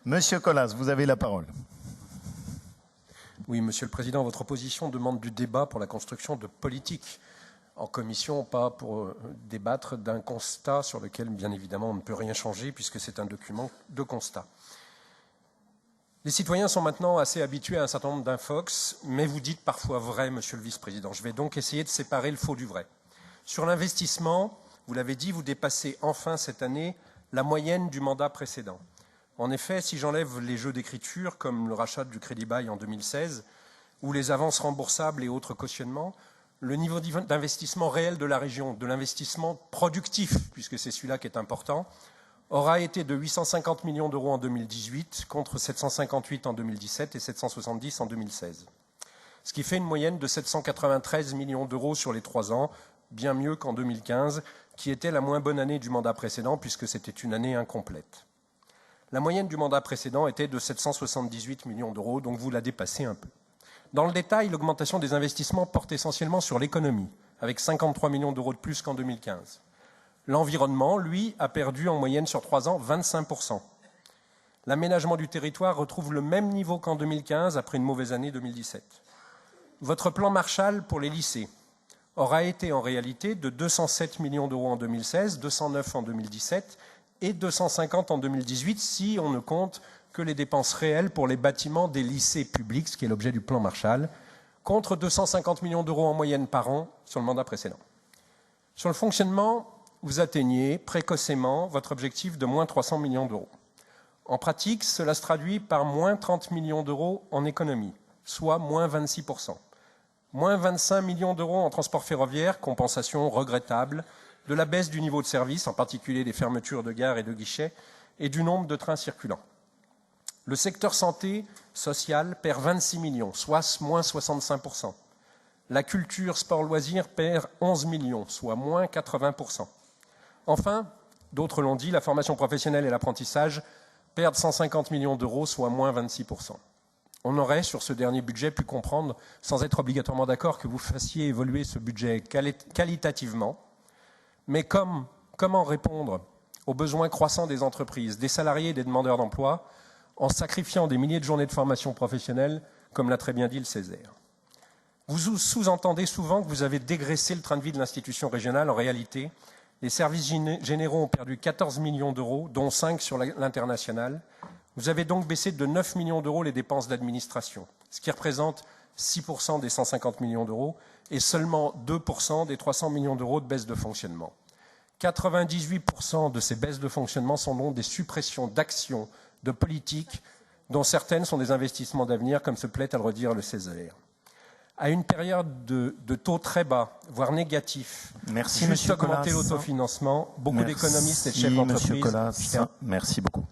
Monsieur Colas, vous avez la parole. Oui, Monsieur le Président, votre opposition demande du débat pour la construction de politiques en commission, pas pour débattre d'un constat sur lequel, bien évidemment, on ne peut rien changer puisque c'est un document de constat. Les citoyens sont maintenant assez habitués à un certain nombre d'infox, mais vous dites parfois vrai, Monsieur le Vice-président. Je vais donc essayer de séparer le faux du vrai. Sur l'investissement, vous l'avez dit, vous dépassez enfin cette année la moyenne du mandat précédent. En effet, si j'enlève les jeux d'écriture, comme le rachat du Crédit Bail en 2016, ou les avances remboursables et autres cautionnements, le niveau d'investissement réel de la région, de l'investissement productif, puisque c'est celui-là qui est important, aura été de 850 millions d'euros en 2018, contre 758 en 2017 et 770 en 2016. Ce qui fait une moyenne de 793 millions d'euros sur les 3 ans, bien mieux qu'en 2015, qui était la moins bonne année du mandat précédent, puisque c'était une année incomplète. La moyenne du mandat précédent était de 778 millions d'euros, donc vous la dépassez un peu. Dans le détail, l'augmentation des investissements porte essentiellement sur l'économie, avec 53 millions d'euros de plus qu'en 2015. L'environnement, lui, a perdu en moyenne sur 3 ans 25%. L'aménagement du territoire retrouve le même niveau qu'en 2015, après une mauvaise année 2017. Votre plan Marshall pour les lycées aura été en réalité de 207 millions d'euros en 2016, 209 en 2017 et 250 en 2018, si on ne compte que les dépenses réelles pour les bâtiments des lycées publics, ce qui est l'objet du plan Marshall, contre 250 millions d'euros en moyenne par an sur le mandat précédent. Sur le fonctionnement, vous atteignez précocement votre objectif de moins 300 millions d'euros. En pratique, cela se traduit par moins 30 millions d'euros en économie, soit moins 26%. Moins 25 millions d'euros en transport ferroviaire, compensation regrettable de la baisse du niveau de service, en particulier des fermetures de gares et de guichets, et du nombre de trains circulants. Le secteur santé sociale perd 26 millions, soit moins 65%. La culture, sport, loisirs perd 11 millions, soit moins 80%. Enfin, d'autres l'ont dit, la formation professionnelle et l'apprentissage perdent 150 millions d'euros, soit moins 26%. On aurait, sur ce dernier budget, pu comprendre, sans être obligatoirement d'accord, que vous fassiez évoluer ce budget qualitativement. Mais comment répondre aux besoins croissants des entreprises, des salariés et des demandeurs d'emploi, en sacrifiant des milliers de journées de formation professionnelle, comme l'a très bien dit le Césaire. Vous sous-entendez souvent que vous avez dégraissé le train de vie de l'institution régionale. En réalité, les services généraux ont perdu 14 millions d'euros, dont 5 sur l'international. Vous avez donc baissé de 9 millions d'euros les dépenses d'administration, ce qui représente 6% des 150 millions d'euros et seulement 2% des 300 millions d'euros de baisse de fonctionnement. 98% de ces baisses de fonctionnement sont donc des suppressions d'actions, de politiques, dont certaines sont des investissements d'avenir, comme se plaît à le redire le Césaire. À une période de taux très bas, voire négatifs, Merci, juste Monsieur augmenter Colas. l'autofinancement, beaucoup d'économistes et de chefs d'entreprise. Merci, Monsieur Colas. Merci beaucoup.